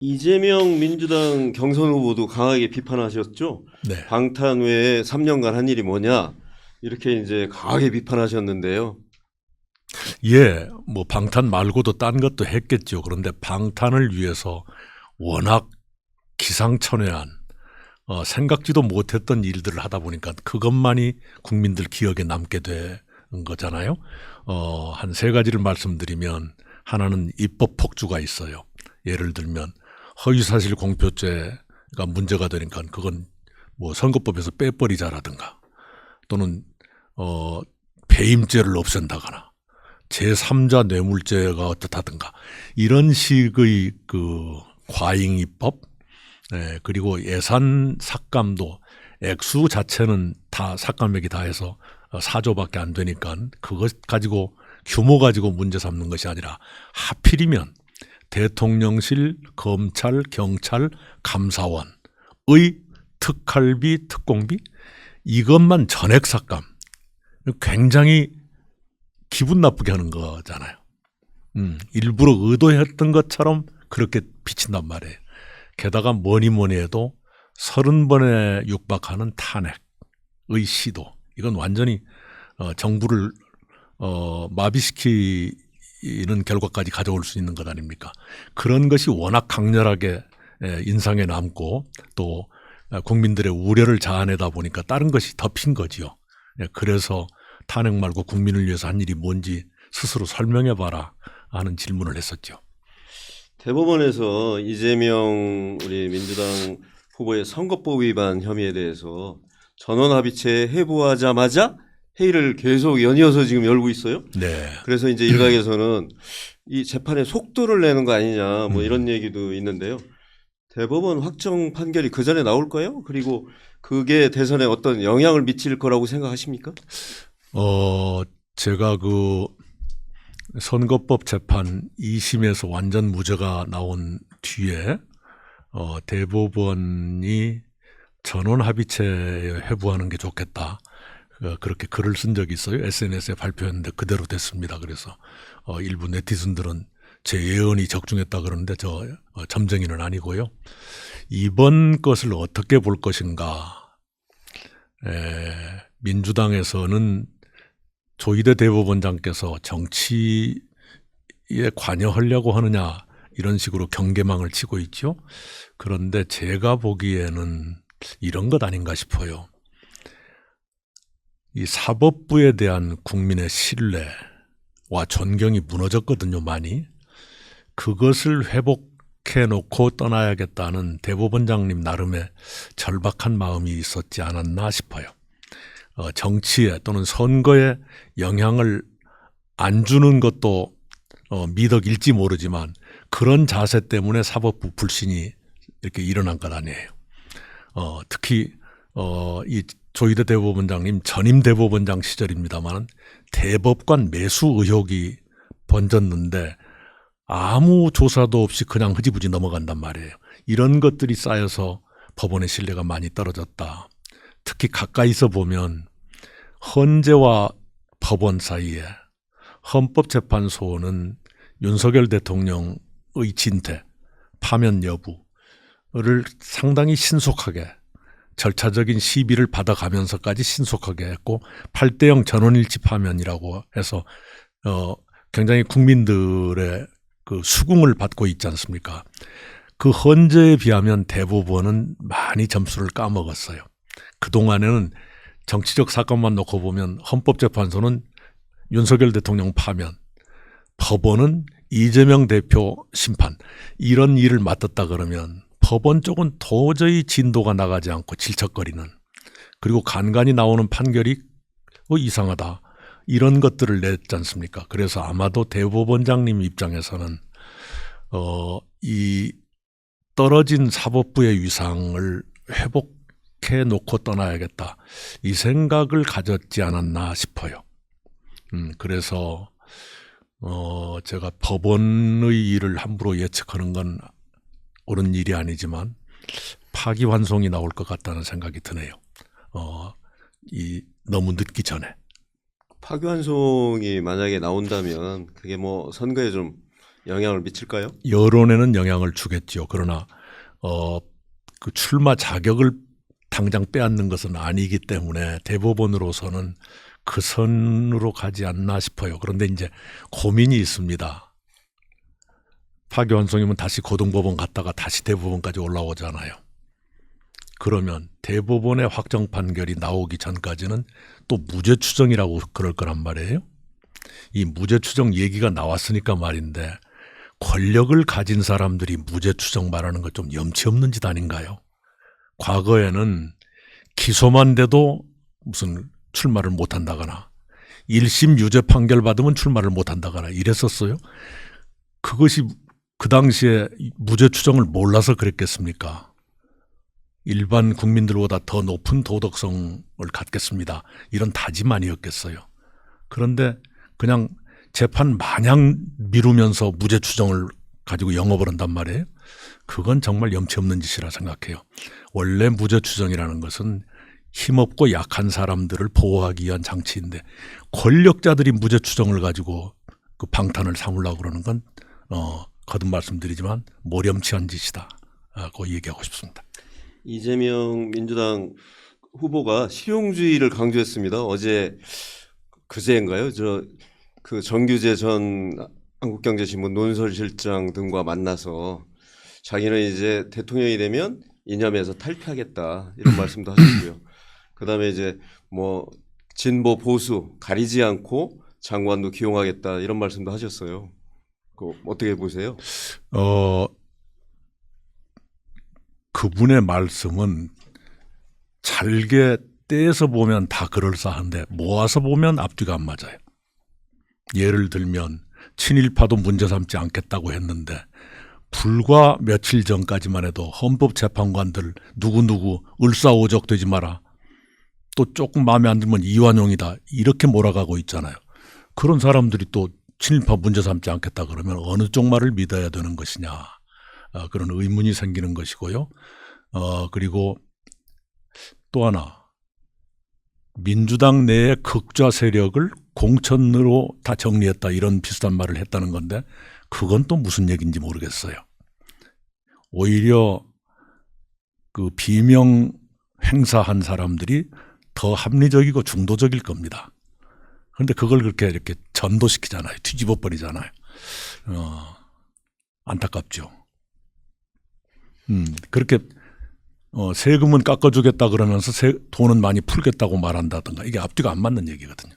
이재명 민주당 경선 후보도 강하게 비판하셨죠. 네. 방탄 외에 3년간 한 일이 뭐냐 이렇게 이제 강하게 비판하셨는데요. 예, 뭐 방탄 말고도 딴 것도 했겠죠. 그런데 방탄을 위해서 워낙 기상천외한 생각지도 못했던 일들을 하다 보니까 그것만이 국민들 기억에 남게 된 거잖아요. 한 세 가지를 말씀드리면 하나는 입법 폭주가 있어요. 예를 들면 허위사실 공표죄가 문제가 되니까 그건 뭐 선거법에서 빼버리자라든가 또는 배임죄를 없앤다거나 제3자 뇌물죄가 어떻다든가 이런 식의 그 과잉 입법, 그리고 예산 삭감도 액수 자체는 다 삭감액이 다 해서 4조밖에 안 되니까 그것 가지고 규모 가지고 문제 삼는 것이 아니라 하필이면 대통령실, 검찰, 경찰, 감사원의 특활비, 특공비 이것만 전액 삭감 굉장히 기분 나쁘게 하는 거잖아요. 일부러 의도했던 것처럼 그렇게 비친단 말이에요. 게다가 뭐니 해도 30번에 육박하는 탄핵의 시도. 이건 완전히 정부를 마비시키는 결과까지 가져올 수 있는 것 아닙니까? 그런 것이 워낙 강렬하게 인상에 남고 또 국민들의 우려를 자아내다 보니까 다른 것이 덮인 거지요. 그래서 탄핵 말고 국민을 위해서 한 일이 뭔지 스스로 설명해봐라 하는 질문을 했었죠. 대법원에서 이재명 우리 민주당 후보의 선거법 위반 혐의에 대해서 전원합의체 회부하자마자 회의를 계속 연이어서 지금 열고 있어요. 네. 그래서 이제 일각에서는 이 재판에 속도를 내는 거 아니냐 뭐 이런 얘기도 있는데요. 대법원 확정 판결이 그 전에 나올까요? 그리고 그게 대선에 어떤 영향을 미칠 거라고 생각하십니까? 제가 그 선거법 재판 2심에서 완전 무죄가 나온 뒤에 대법원이 전원 합의체에 회부하는 게 좋겠다. 그렇게 글을 쓴 적이 있어요. SNS에 발표했는데 그대로 됐습니다. 그래서 일부 네티즌들은 제 예언이 적중했다 그러는데 저 점쟁이는 아니고요. 이번 것을 어떻게 볼 것인가. 민주당에서는 조희대 대법원장께서 정치에 관여하려고 하느냐 이런 식으로 경계망을 치고 있죠. 그런데 제가 보기에는 이런 것 아닌가 싶어요. 이 사법부에 대한 국민의 신뢰와 존경이 무너졌거든요, 많이. 그것을 회복해 놓고 떠나야겠다는 대법원장님 나름의 절박한 마음이 있었지 않았나 싶어요. 정치에 또는 선거에 영향을 안 주는 것도 미덕일지 모르지만 그런 자세 때문에 사법부 불신이 이렇게 일어난 것 아니에요. 특히 이 조희대 대법원장님 전임 대법원장 시절입니다만 대법관 매수 의혹이 번졌는데 아무 조사도 없이 그냥 흐지부지 넘어간단 말이에요. 이런 것들이 쌓여서 법원의 신뢰가 많이 떨어졌다. 특히 가까이서 보면 헌재와 법원 사이에 헌법재판소는 윤석열 대통령의 진퇴, 파면 여부를 상당히 신속하게 절차적인 시비를 받아가면서까지 신속하게 했고 8대0 전원일치 파면이라고 해서 굉장히 국민들의 그 수긍을 받고 있지 않습니까? 그 헌재에 비하면 대법원은 많이 점수를 까먹었어요. 그동안에는 정치적 사건만 놓고 보면 헌법재판소는 윤석열 대통령 파면, 법원은 이재명 대표 심판 이런 일을 맡았다 그러면 법원 쪽은 도저히 진도가 나가지 않고 질척거리는 그리고 간간히 나오는 판결이 이상하다 이런 것들을 냈지 않습니까? 그래서 아마도 대법원장님 입장에서는 이 떨어진 사법부의 위상을 회복해 놓고 떠나야겠다 이 생각을 가졌지 않았나 싶어요. 그래서 제가 법원의 일을 함부로 예측하는 건 옳은 일이 아니지만 파기환송이 나올 것 같다는 생각이 드네요. 너무 늦기 전에. 파기환송이 만약에 나온다면 그게 뭐 선거에 좀 영향을 미칠까요? 여론에는 영향을 주겠죠. 그러나 그 출마 자격을 당장 빼앗는 것은 아니기 때문에 대법원으로서는 그 선으로 가지 않나 싶어요. 그런데 이제 고민이 있습니다. 파기환송이면 다시 고등법원 갔다가 다시 대법원까지 올라오잖아요. 그러면 대법원의 확정 판결이 나오기 전까지는 또 무죄 추정이라고 그럴 거란 말이에요. 이 무죄 추정 얘기가 나왔으니까 말인데 권력을 가진 사람들이 무죄 추정 말하는 것 좀 염치 없는 짓 아닌가요? 과거에는 기소만 돼도 무슨 출마를 못한다거나 1심 유죄 판결 받으면 출마를 못한다거나 이랬었어요. 그것이 그 당시에 무죄 추정을 몰라서 그랬겠습니까? 일반 국민들보다 더 높은 도덕성을 갖겠습니다. 이런 다짐 아니었겠어요. 그런데 그냥 재판 마냥 미루면서 무죄 추정을 가지고 영업을 한단 말이에요. 그건 정말 염치 없는 짓이라 생각해요. 원래 무죄 추정이라는 것은 힘없고 약한 사람들을 보호하기 위한 장치인데 권력자들이 무죄 추정을 가지고 그 방탄을 삼으려고 그러는 건 거듭 말씀드리지만 모렴치한 짓이다. 그 얘기하고 싶습니다. 이재명 민주당 후보가 실용주의를 강조했습니다. 어제 그제인가요? 그 정규재 전 한국경제신문 논설실장 등과 만나서 자기는 이제 대통령이 되면 이념에서 탈피하겠다 이런 말씀도 하셨고요. 그다음에 이제 뭐 진보 보수 가리지 않고 장관도 기용하겠다 이런 말씀도 하셨어요. 그 어떻게 보세요? 그분의 말씀은 잘게 떼서 보면 다 그럴싸한데 모아서 보면 앞뒤가 안 맞아요. 예를 들면 친일파도 문제 삼지 않겠다고 했는데 불과 며칠 전까지만 해도 헌법재판관들 누구누구 을사오적 되지 마라. 또 조금 마음에 안 들면 이완용이다. 이렇게 몰아가고 있잖아요. 그런 사람들이 또 친일파 문제 삼지 않겠다 그러면 어느 쪽 말을 믿어야 되는 것이냐. 그런 의문이 생기는 것이고요. 그리고 또 하나 민주당 내의 극좌 세력을 공천으로 다 정리했다 이런 비슷한 말을 했다는 건데 그건 또 무슨 얘기인지 모르겠어요. 오히려 그 비명 행사한 사람들이 더 합리적이고 중도적일 겁니다. 그런데 그걸 그렇게 이렇게 전도시키잖아요. 뒤집어 버리잖아요. 안타깝죠. 그렇게 세금은 깎아주겠다 그러면서 돈은 많이 풀겠다고 말한다든가 이게 앞뒤가 안 맞는 얘기거든요.